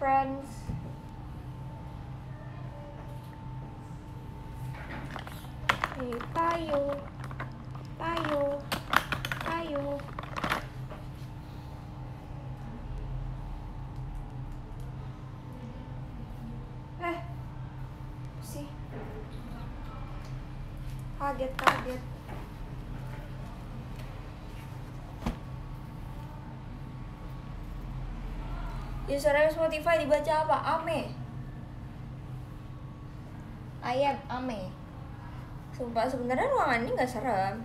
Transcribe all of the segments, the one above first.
friends. Hey, tayo. Tayo. Tayo. Sih. Kaget. Username Spotify dibaca apa? Ame. Ayam Ame. Sumpah sebenarnya ruangan ini nggak serem.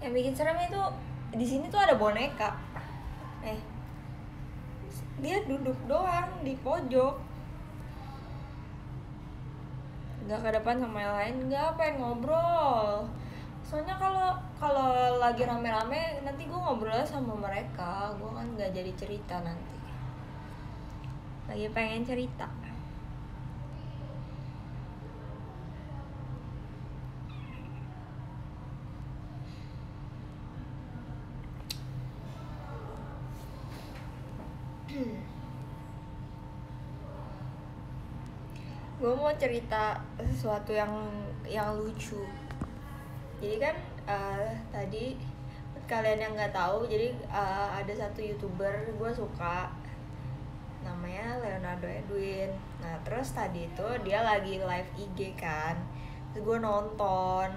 Yang bikin serem itu di sini tuh ada boneka. Dia duduk doang di pojok. Nggak ke depan sama yang lain, nggak pengen ngobrol. Soalnya kalau lagi rame-rame nanti gue ngobrol sama mereka, gue kan nggak jadi cerita nanti. Lagi pengen cerita. Gue mau cerita sesuatu yang lucu. Jadi kan tadi kalian yang nggak tahu, jadi ada satu YouTuber gue suka, namanya Leonardo Edwin. Nah terus tadi itu dia lagi live IG kan, terus gue nonton.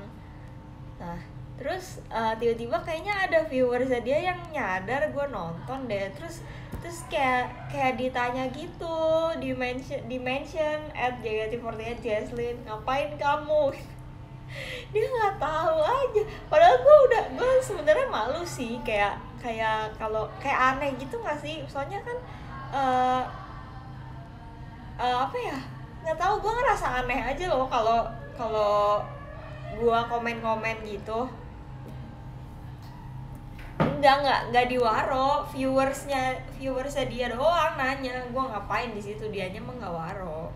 Nah terus tiba-tiba kayaknya ada viewersnya dia yang nyadar gue nonton deh. Terus kayak ditanya gitu, di mention @JKT48 Jaslyn, ngapain kamu? Dia nggak tahu aja. Padahal gue sebenarnya malu sih, kayak kalau kayak aneh gitu nggak sih? Soalnya kan apa ya? Nggak tahu, gue ngerasa aneh aja loh kalau gue komen gitu. Enggak diwaro, viewersnya dia doang nanya gue ngapain di situ, dianya mah nggak waro.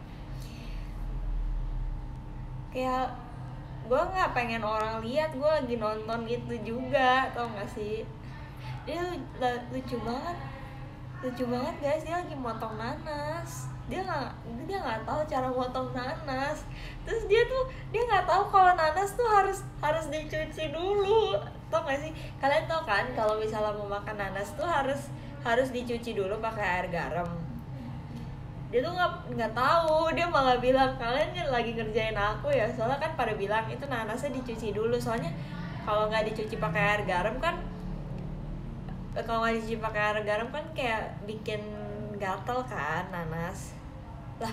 Kayak gue nggak pengen orang lihat gue lagi nonton gitu juga, tau gak sih? Dia lucu banget guys, dia lagi motong nanas. Dia nggak tahu cara motong nanas. Terus dia nggak tahu kalau nanas tuh harus dicuci dulu, tau gak sih? Kalian tau kan kalau misalnya mau makan nanas tuh harus dicuci dulu pakai air garam. Dia tuh nggak tahu, dia malah bilang kalian kan lagi ngerjain aku ya, soalnya kan pada bilang itu nanasnya dicuci dulu. Soalnya kalau nggak dicuci pakai air garam kan kayak bikin gatel kan nanas. Lah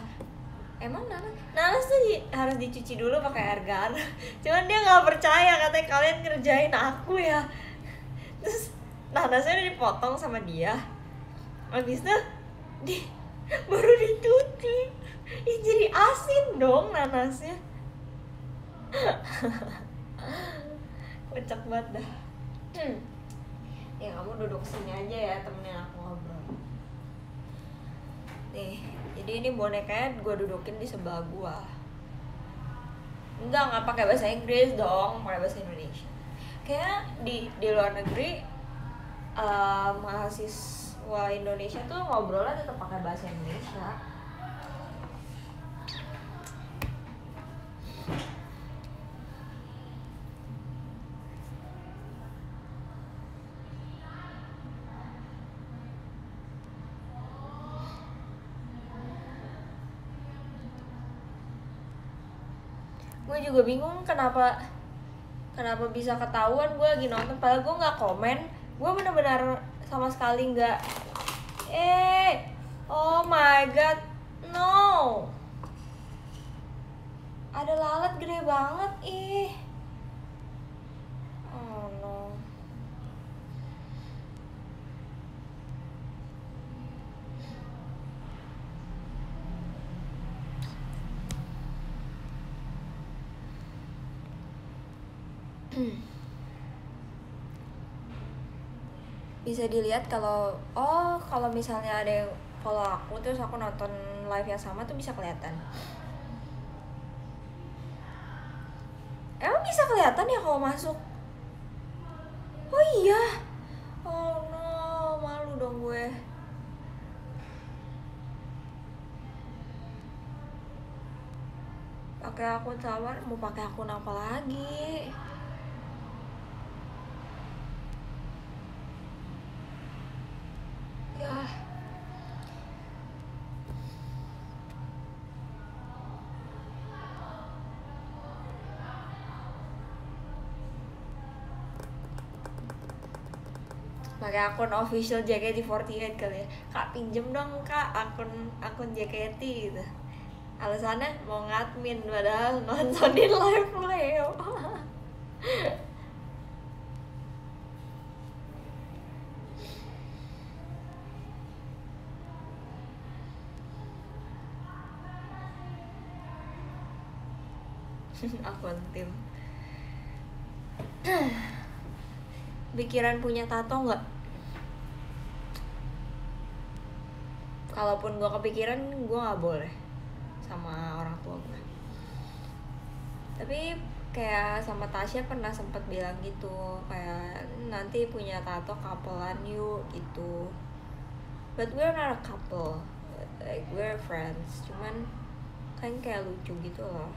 emang nanas tuh harus dicuci dulu pakai air garam. Cuman dia nggak percaya, katanya kalian ngerjain aku ya. Terus nanasnya udah dipotong sama dia, habis itu baru dicuci. Jadi asin dong nanasnya. Kocak banget dah. Ya kamu duduk sini aja ya, temenin aku ngobrol. Nih, jadi ini bonekanya gue dudukin di sebelah gue. Nggak pakai bahasa Inggris dong, pakai bahasa Indonesia. Kayaknya di luar negeri mahasiswa Indonesia tuh ngobrolnya tetap pakai bahasa Indonesia. Gue juga bingung kenapa bisa ketahuan gue lagi nonton, padahal gue nggak komen. Gue benar-benar sama sekali nggak. Oh my god, no. Ada lalat gede banget, oh no. Bisa dilihat kalau misalnya ada yang follow aku terus aku nonton live yang sama tuh bisa kelihatan. Emang bisa kelihatan ya kalau masuk? Oh iya. Oh no, malu dong gue. pakai akun samaran, mau pakai akun apa lagi? Ya, pakai akun official JKT48 kali ya. Kak, pinjem dong kak akun JKT gitu. Alasannya mau ngadmin, padahal nontonin live Leo. Akun tim. Pikiran punya tato nggak? Kalaupun gue kepikiran, gue nggak boleh sama orang tua gue. Tapi kayak sama Tasya pernah sempet bilang gitu, kayak nanti punya tato couple-an yuk gitu. But we're not a couple, like we're friends. Cuman kan kayak lucu gitu loh.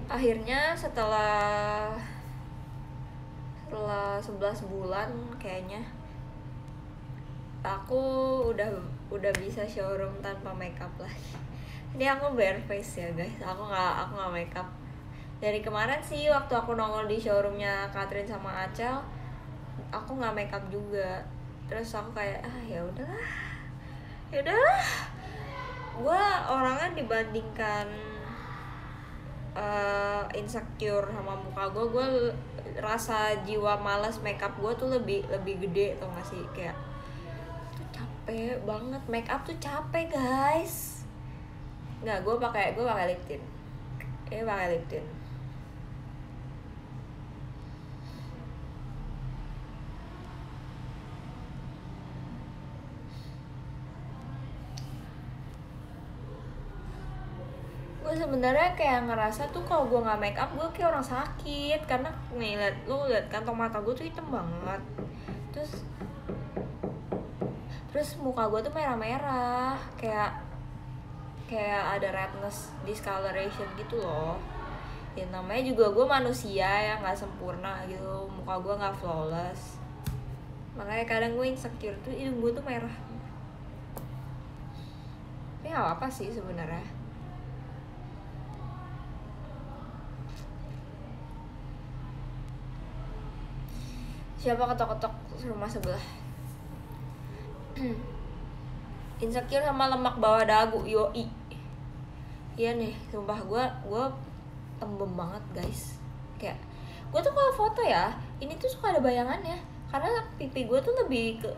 Akhirnya setelah 11 bulan kayaknya aku udah bisa showroom tanpa makeup lagi. Ini aku bare face ya guys, aku nggak makeup dari kemarin sih. Waktu aku nongol di showroomnya Catherine sama Acel, aku nggak makeup juga. Terus aku kayak ya udahlah, gue orangnya dibandingkan insecure sama muka gue rasa jiwa malas makeup gue tuh lebih gede, tau gak sih? Kayak tuh capek banget, makeup tuh capek guys. Nggak, gue pakai lip tint. Pakai lip tint. Gue sebenarnya kayak ngerasa tuh kalau gue nggak make up gue kayak orang sakit, karena nih liat kantong mata gue tuh hitam banget, terus muka gue tuh merah-merah, kayak ada redness discoloration gitu loh. Ya namanya juga gue manusia yang nggak sempurna gitu, muka gue nggak flawless, makanya kadang gue insecure tuh hidung gue tuh merah. Tapi nggak apa sih sebenarnya. Siapa ketok-ketok rumah sebelah? Insecure sama lemak bawah dagu, yoi. Iya nih, sumpah gue tembem banget guys. Kayak gue tuh kalau foto ya, ini tuh suka ada bayangannya, karena pipi gue tuh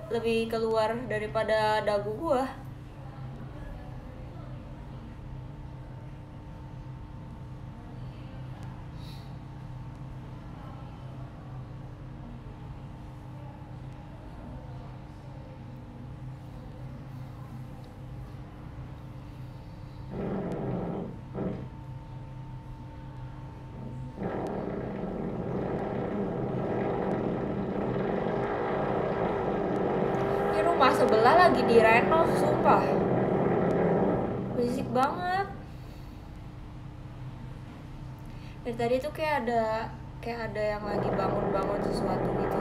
lebih keluar daripada dagu gue. Rumah sebelah lagi direnov, sumpah berisik banget. Dari tadi tuh kayak ada yang lagi bangun sesuatu gitu.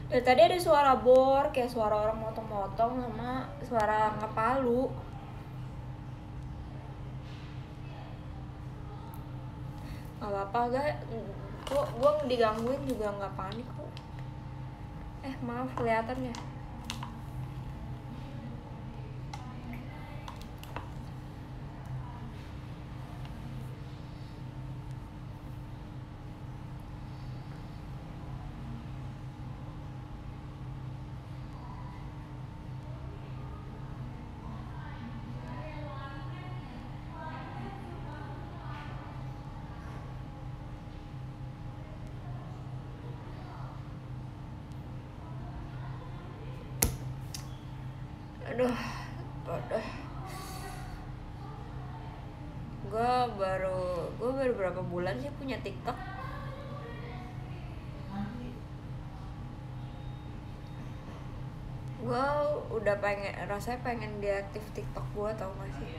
Dari tadi ada suara bor, kayak suara orang motong-motong sama suara ngepalu. Gak apa-apa guys, gue digangguin juga gak panik kok. Maaf kelihatan ya. aduh aduh gue baru berapa bulan sih punya TikTok. Gue udah rasanya pengen deaktif TikTok gue, tau gak sih?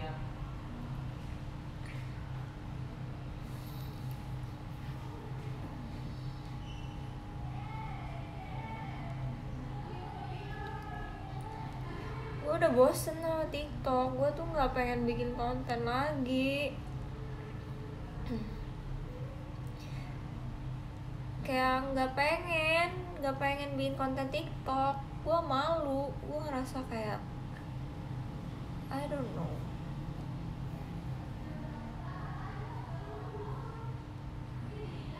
Gue udah bosen sama TikTok, gue tuh nggak pengen bikin konten lagi. Kayak nggak pengen bikin konten TikTok. Gue malu, gue ngerasa kayak I don't know.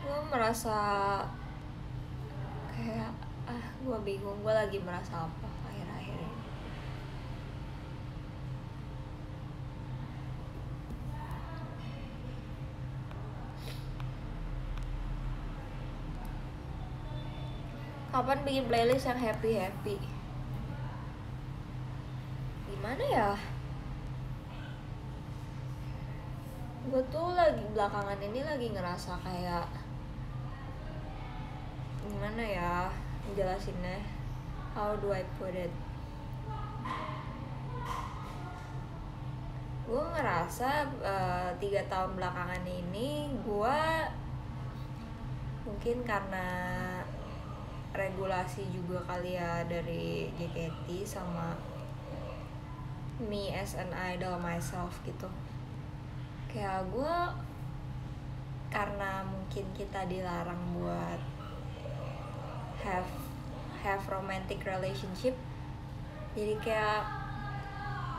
Gue merasa kayak gue bingung, gue lagi merasa apa akhir-akhir ini. Kapan bikin playlist yang happy? Gimana ya? Gue tuh belakangan ini lagi ngerasa kayak gimana ya jelasinnya? How do I put it? Gue ngerasa 3 tahun belakangan ini gue mungkin karena regulasi juga kali ya dari JKT sama me as an idol myself gitu. Kayak gue karena mungkin kita dilarang buat have romantic relationship, jadi kayak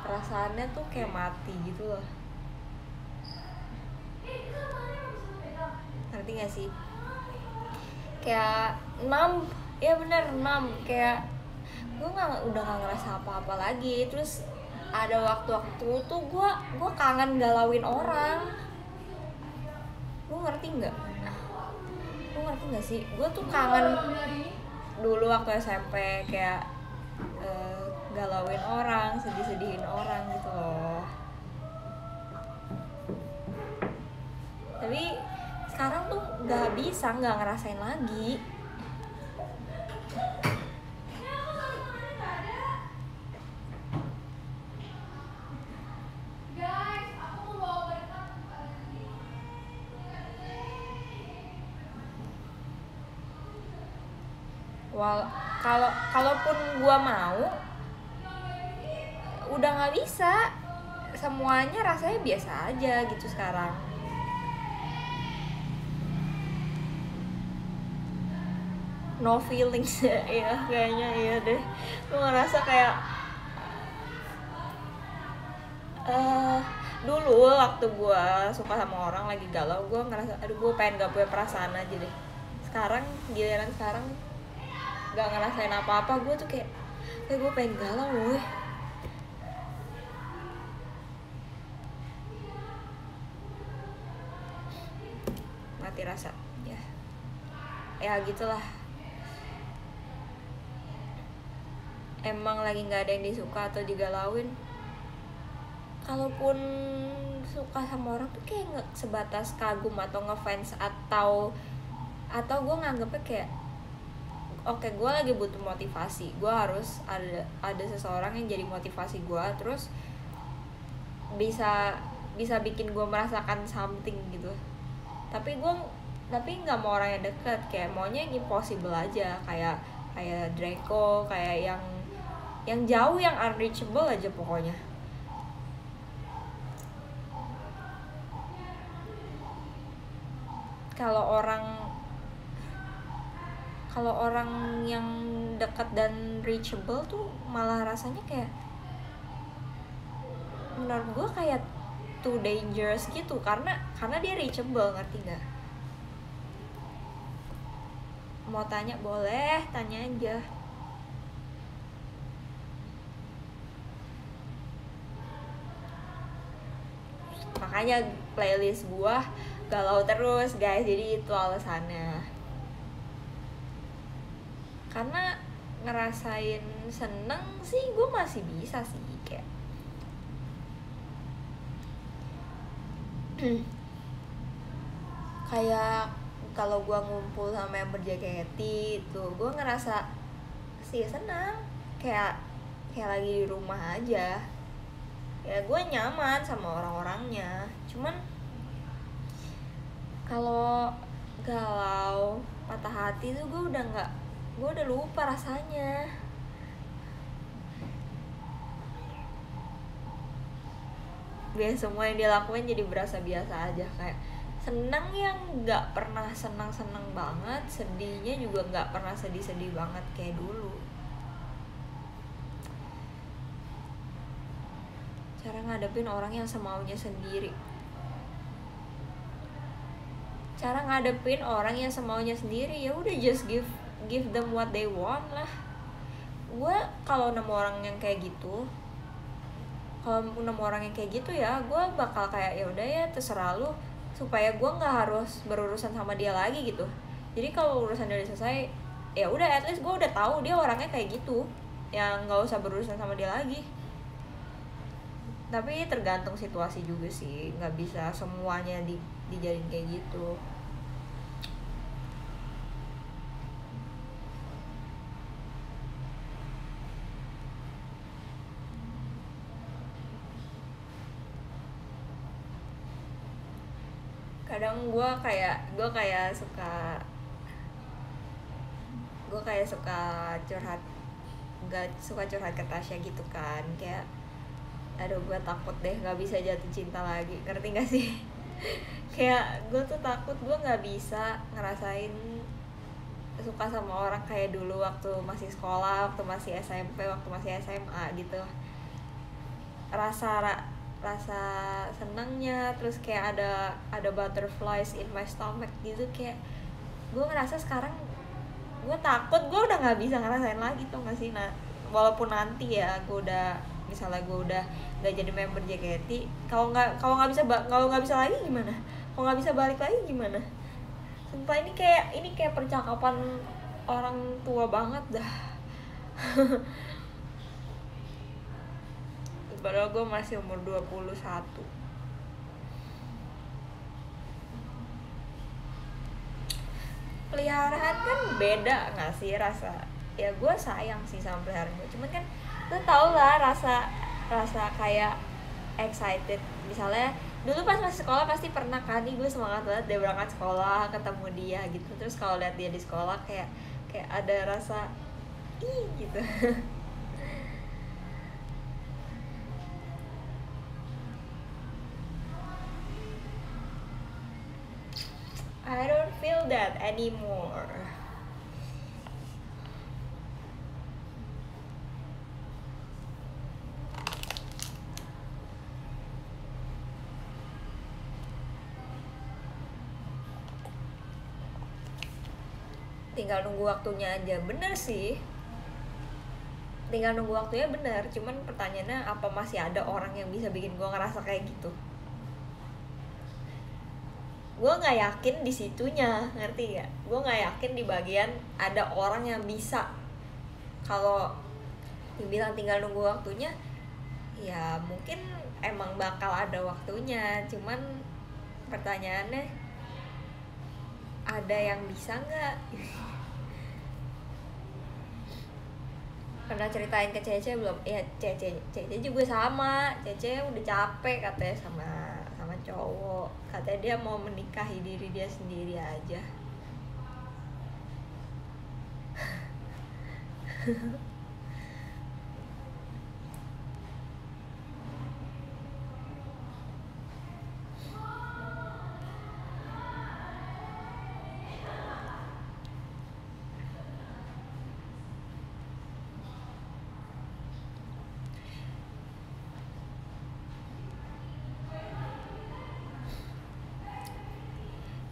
perasaannya tuh kayak mati gitu loh. Ngerti gak sih? Kayak ya bener, kayak gue udah gak ngerasa apa-apa lagi. Terus ada waktu-waktu tuh gue kangen galauin orang. Lu ngerti nggak sih? Gue tuh kangen dulu waktu SMP kayak galauin orang, sedih-sedihin orang gitu loh. Tapi sekarang tuh nggak ngerasain lagi. Kalaupun gua mau, udah nggak bisa. Semuanya rasanya biasa aja gitu sekarang. No feelings ya kayaknya, iya deh. Gue ngerasa kayak dulu waktu gue suka sama orang lagi galau, gue ngerasa aduh gue pengen gak punya perasaan aja deh. Sekarang giliran sekarang gak ngerasain apa-apa, gue tuh kayak gue pengen galau woy. Mati rasa ya gitulah. Emang lagi nggak ada yang disuka atau digalauin. Kalaupun suka sama orang tuh kayak nggak sebatas kagum atau ngefans atau gue nganggepnya kayak oke, gue lagi butuh motivasi, gue harus ada seseorang yang jadi motivasi gue, terus bisa bikin gue merasakan something gitu. Tapi nggak mau orang yang deket, kayak maunya yang impossible aja, kayak Draco, kayak yang jauh, yang unreachable aja pokoknya. Kalau orang yang dekat dan reachable tuh malah rasanya kayak menurut gue kayak too dangerous gitu, karena dia reachable, ngerti nggak? Mau tanya boleh, tanya aja. Makanya playlist gua galau terus guys, jadi itu alasannya. Karena ngerasain seneng sih gue masih bisa sih, kayak kayak kalau gue ngumpul sama yang berJKT tuh gue ngerasa sih senang, kayak kayak lagi di rumah aja, ya gue nyaman sama orang-orangnya. Cuman kalau galau patah hati tuh gue udah lupa rasanya. Biar semua yang dia lakuin jadi berasa biasa aja, kayak senang yang nggak pernah senang banget, sedihnya juga nggak pernah sedih banget kayak dulu. Cara ngadepin orang yang semaunya sendiri, ya udah just give them what they want lah. Gue kalau nemu orang yang kayak gitu, ya gue bakal kayak ya udah ya terserah lu, supaya gue nggak harus berurusan sama dia lagi gitu. Jadi kalau urusan dia udah selesai, ya udah at least gue udah tahu dia orangnya kayak gitu, yang nggak usah berurusan sama dia lagi. Tapi tergantung situasi juga sih, nggak bisa semuanya dijadiin kayak gitu. Kadang gue kayak suka curhat, nggak suka curhat ke Tasya gitu kan, kayak aduh gue takut deh nggak bisa jatuh cinta lagi, ngerti nggak sih? Kayak gue tuh takut gue nggak bisa ngerasain suka sama orang kayak dulu waktu masih sekolah, waktu masih SMP, waktu masih SMA gitu. Rasa senangnya, terus kayak ada butterflies in my stomach gitu, kayak gue ngerasa sekarang gue takut gue udah nggak bisa ngerasain lagi tuh nggak sih. Nah walaupun nanti ya misalnya gue udah nggak jadi member JKT, kalau nggak bisa lagi gimana, kalau nggak bisa balik lagi gimana. Sumpah ini kayak percakapan orang tua banget dah. Padahal gue masih umur 21. Peliharaan kan beda gak sih rasa? Ya gue sayang sih sama peliharaan gue, cuman kan lu tau lah rasa kayak excited. Misalnya dulu pas masih sekolah pasti pernah kan, nih gue semangat banget dia berangkat sekolah, ketemu dia gitu. Terus kalau lihat dia di sekolah kayak ada rasa ih gitu. I don't feel that anymore. Tinggal nunggu waktunya aja, bener sih. Tinggal nunggu waktunya bener, cuman pertanyaannya apa masih ada orang yang bisa bikin gue ngerasa kayak gitu? Gue nggak yakin di situnya, ngerti gak? Gue nggak yakin di bagian ada orang yang bisa. Kalau dibilang tinggal nunggu waktunya, ya mungkin emang bakal ada waktunya, cuman pertanyaannya ada yang bisa nggak? Pernah ceritain ke Cece belum? Ya Cece juga sama. Cece udah capek katanya sama cowok, katanya dia mau menikahi diri dia sendiri aja.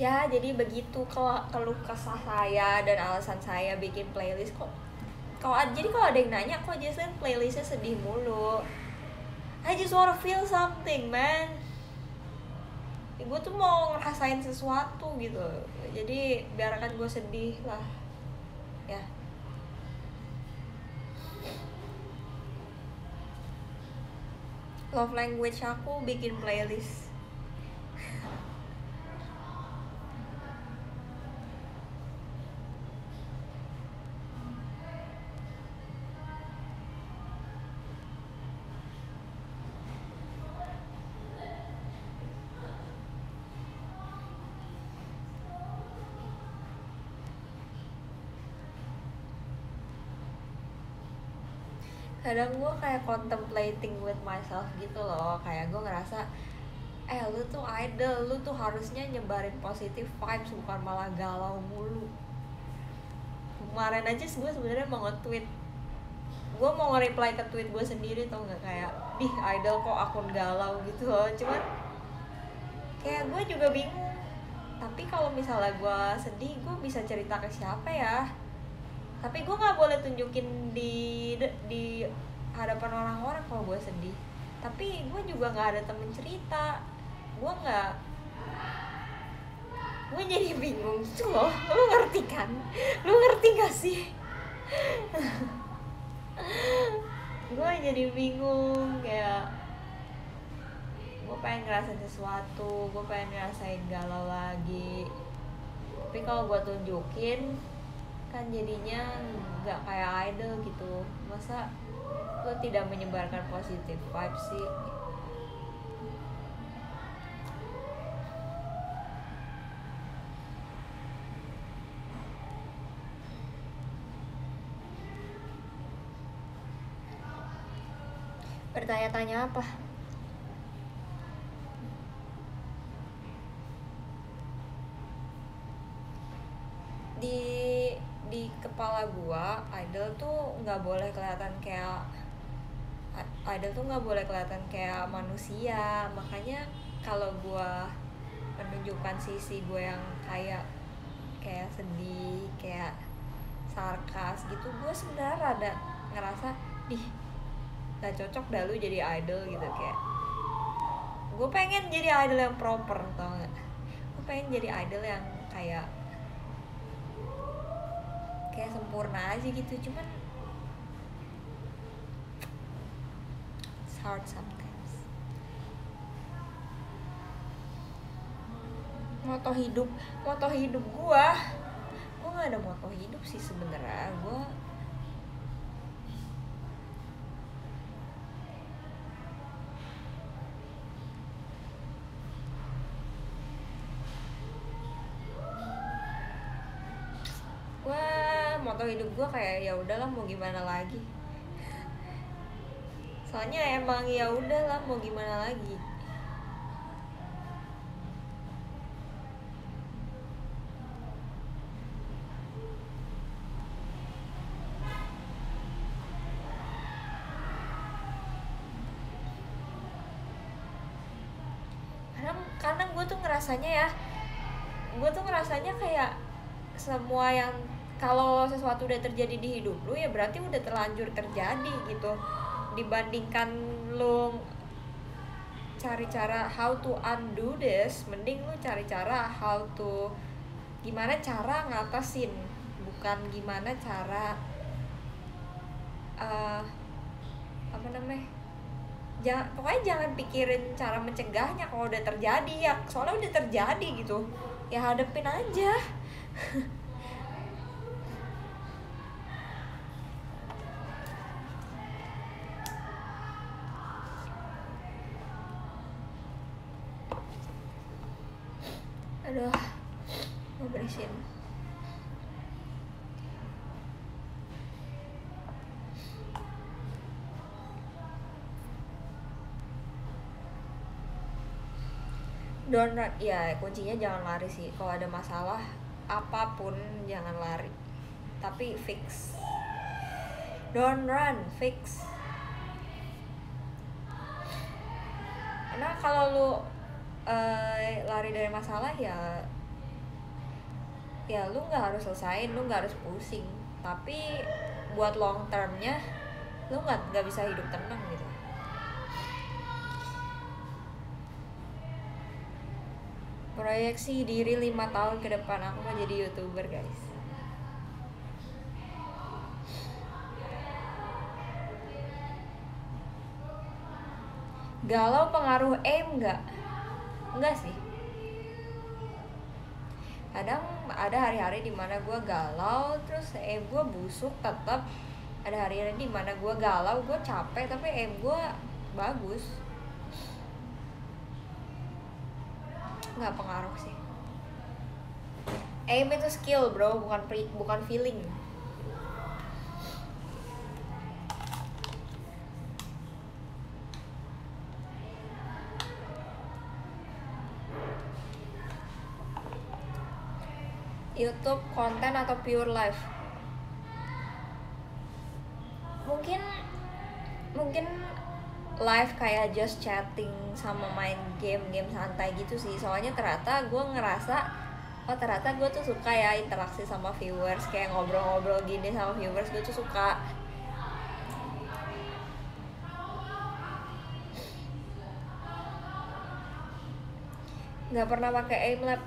Ya jadi begitu keluh kesah saya dan alasan saya bikin playlist kok. Jadi kalau ada yang nanya kok Jaslyn playlistnya sedih mulu, I just wanna feel something man. Ya, gue tuh mau ngerasain sesuatu gitu, jadi biarkan gue sedih lah ya. Love language aku bikin playlist. Kadang gue kayak contemplating with myself gitu loh, kayak gue ngerasa lu tuh idol, lu tuh harusnya nyebarin positive vibes, bukan malah galau mulu. Kemarin aja gue sebenarnya mau nge-tweet, gue mau nge-reply ke tweet gue sendiri, tau nggak, kayak idol kok akun galau gitu loh. Cuman kayak gue juga bingung, tapi kalau misalnya gue sedih, gue bisa cerita ke siapa ya? Tapi gue nggak boleh tunjukin di hadapan orang-orang kalau gue sedih. Tapi gue juga nggak ada temen cerita. Gue jadi bingung gitu loh. Lu ngerti kan? Lu ngerti gak sih? Gue jadi bingung, kayak gue pengen ngerasain sesuatu, gue pengen ngerasain galau lagi. Tapi kalau gue tunjukin kan jadinya nggak kayak idol gitu. Masa lo tidak menyebarkan positive vibes sih? Bertanya-tanya apa? Di kepala gua, idol tuh nggak boleh kelihatan kayak manusia. Makanya kalau gua menunjukkan sisi gue yang kayak sedih, kayak sarkas gitu, gue sebenarnya rada ngerasa gak cocok dah lu jadi idol gitu. Kayak gue pengen jadi idol yang proper, tau gak? Gue pengen jadi idol yang kayak sempurna aja gitu. Cuman it's hard sometimes. Moto hidup gue nggak ada moto hidup sih sebenarnya. Moto hidup gue kayak ya udahlah, mau gimana lagi. Soalnya emang ya udahlah, mau gimana lagi. Karena gue tuh ngerasanya kayak semua yang, kalau sesuatu udah terjadi di hidup lu ya berarti udah terlanjur terjadi gitu. Dibandingkan lu cari cara how to undo this, mending lu cari cara gimana cara ngatasin, bukan gimana cara pokoknya jangan pikirin cara mencegahnya kalau udah terjadi ya. Soalnya udah terjadi gitu ya, hadepin aja. Aduh, mau bersihin. Don't run, ya kuncinya jangan lari sih. Kalau ada masalah apapun jangan lari, tapi fix. Don't run, fix. Karena kalau lu lari dari masalah ya lu nggak harus selesain, lu nggak harus pusing, tapi buat long termnya lu nggak bisa hidup tenang gitu. Proyeksi diri 5 tahun ke depan, aku mau jadi YouTuber guys. Galau pengaruh aim nggak? Enggak sih. Kadang ada hari-hari dimana gue galau terus aim gue busuk tetap. Ada hari-hari dimana gue galau, gue capek tapi aim gue bagus. Nggak pengaruh sih. Aim itu skill bro, bukan feeling. YouTube konten atau pure life? Mungkin live kayak just chatting sama main game santai gitu sih. Soalnya ternyata gue ngerasa ternyata gue tuh suka ya interaksi sama viewers, kayak ngobrol-ngobrol gini sama viewers, gue tuh suka. Nggak pernah pakai Aimlab.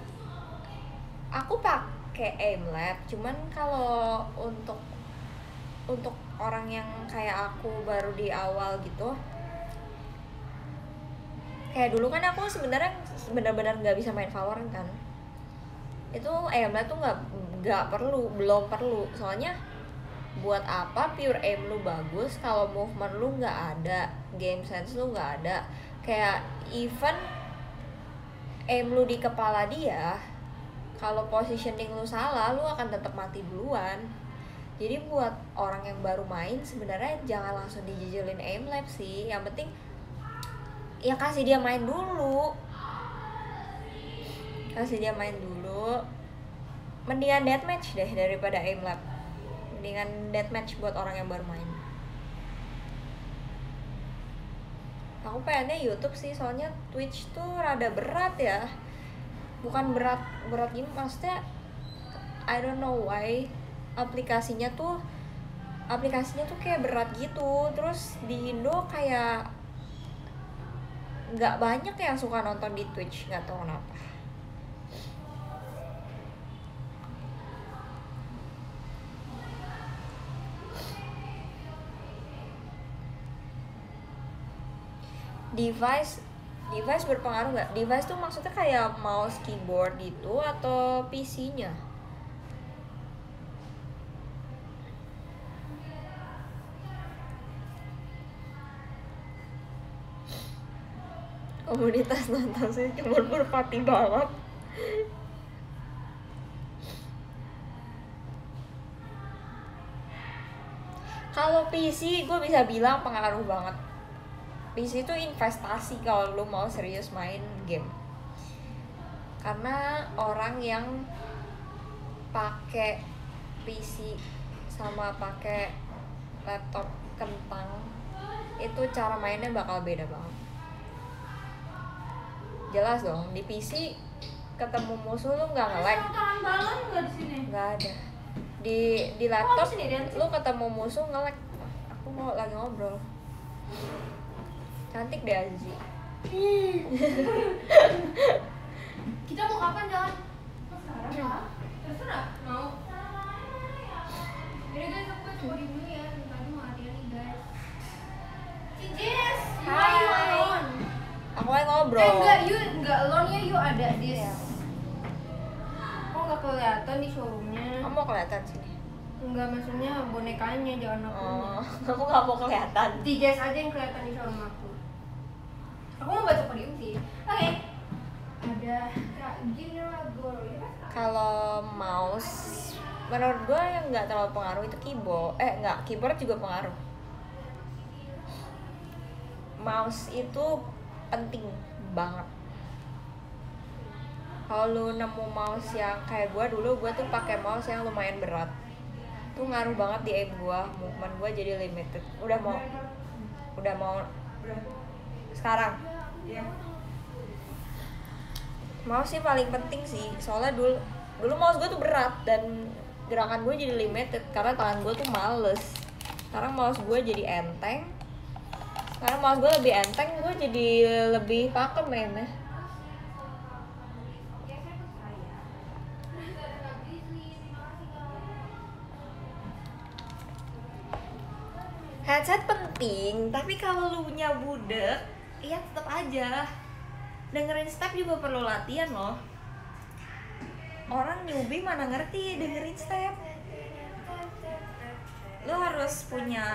Aku pakai Aimlab, cuman kalau untuk orang yang kayak aku baru di awal gitu, kayak dulu kan aku sebenarnya benar-benar nggak bisa main Valorant kan. Itu aimnya tuh belum perlu, soalnya buat apa pure aim lu bagus kalau movement lu nggak ada, game sense lu nggak ada. Kayak even aim lu di kepala dia, kalau positioning lu salah lu akan tetap mati duluan. Jadi buat orang yang baru main sebenarnya jangan langsung dijejelin aim lab sih, yang penting ya kasih dia main dulu. Mendingan deathmatch deh daripada aimlab. Mendingan deathmatch buat orang yang baru main. Aku pengennya YouTube sih, soalnya Twitch tuh rada berat ya. Bukan berat gini, maksudnya I don't know why aplikasinya tuh kayak berat gitu. Terus di Indo kayak nggak banyak yang suka nonton di Twitch, nggak tahu kenapa. Device berpengaruh nggak? Device tuh maksudnya kayak mouse, keyboard gitu atau PC-nya? Komunitas nonton sih cuma berpati banget. Kalau PC gue bisa bilang pengaruh banget. PC itu investasi kalau lu mau serius main game. Karena orang yang pakai PC sama pakai laptop kentang itu cara mainnya bakal beda banget. Jelas dong, di PC ketemu musuh lu nggak nge-lag. Nggak ada. Di laptop lu ketemu musuh nge-lag. Aku mau lagi ngobrol. Cantik deh Azizi. Kita mau kapan jalan? Sekarang ya? Terserah. Mau. Jadi guys, aku coba di dulu ya. Tadi mau latihan nih guys. Cis, you alone. Aku lagi ngobrol. Enggak alone ya, you ada dis. Yeah. Kok nggak kelihatan di showroomnya? Kamu mau kelihatan sini? Enggak, maksudnya bonekanya, jangan aku. Aku nggak mau kelihatan. Cis aja yang kelihatan di showroom aku. Aku mau baca podium sih. Oke. Ada Kak Gina Goro ya. Kalau mouse, menurut gue yang nggak terlalu pengaruh itu keyboard juga pengaruh. Mouse itu penting banget. Kalau lu nemu mouse yang kayak gue dulu, gue tuh pakai mouse yang lumayan berat, tuh ngaruh banget di aim gue, movement gue jadi limited. Udah mau sekarang. Mouse sih paling penting sih, soalnya dulu mouse gue tuh berat dan gerakan gue jadi limited karena tangan gue tuh males. Sekarang mouse gue jadi enteng. Sekarang mouse gue lebih enteng, gue jadi lebih pakem mainnya. Headset penting, tapi kalau lu punya budek iya tetap aja dengerin step juga perlu latihan loh. Orang newbie mana ngerti dengerin step. Lo harus punya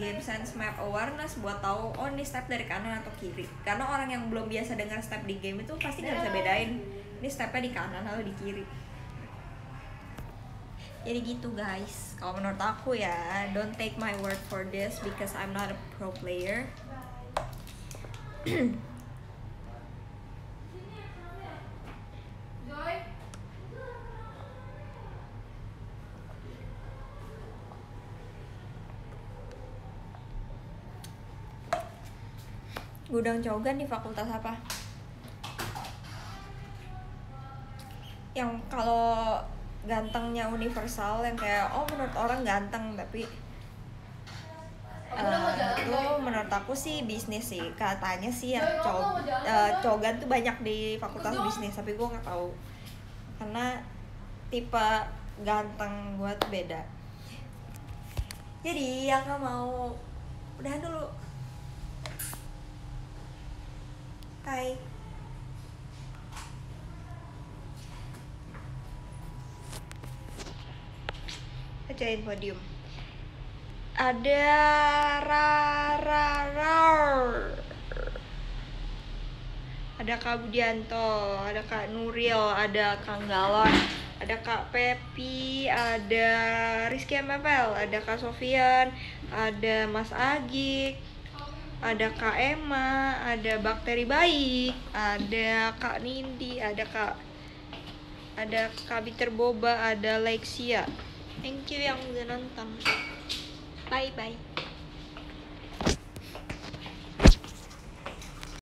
game sense map awareness buat tahu oh ini step dari kanan atau kiri. Karena orang yang belum biasa dengar step di game itu pasti nggak bisa bedain ini stepnya di kanan atau di kiri. Jadi gitu guys, kalau menurut aku ya, don't take my word for this because I'm not a pro player. Joy. Gudang Cogan di fakultas apa? Yang kalau gantengnya universal yang kayak oh menurut orang ganteng tapi Aku udah mau jalan, itu Joy. menurut aku sih bisnis sih katanya sih ya Joy, kamu mau jalan, Joy? Cogan tuh banyak di fakultas Ikut dong. bisnis tapi gue nggak tahu karena tipe ganteng gue tuh beda. Jadi yang nggak mau udahan dulu. Hai. Bacain podium. Ada ada Kak Budianto, ada Kak Nuril, ada Kang Galon, ada Kak Pepi, ada Rizky MPL, ada Kak Sofian, ada Mas Agik, ada Kak Emma, ada Bakteri Baik, ada Kak Nindi, ada Kak Biter Boba, ada Lexia. Thank you yang udah nonton. Bye bye.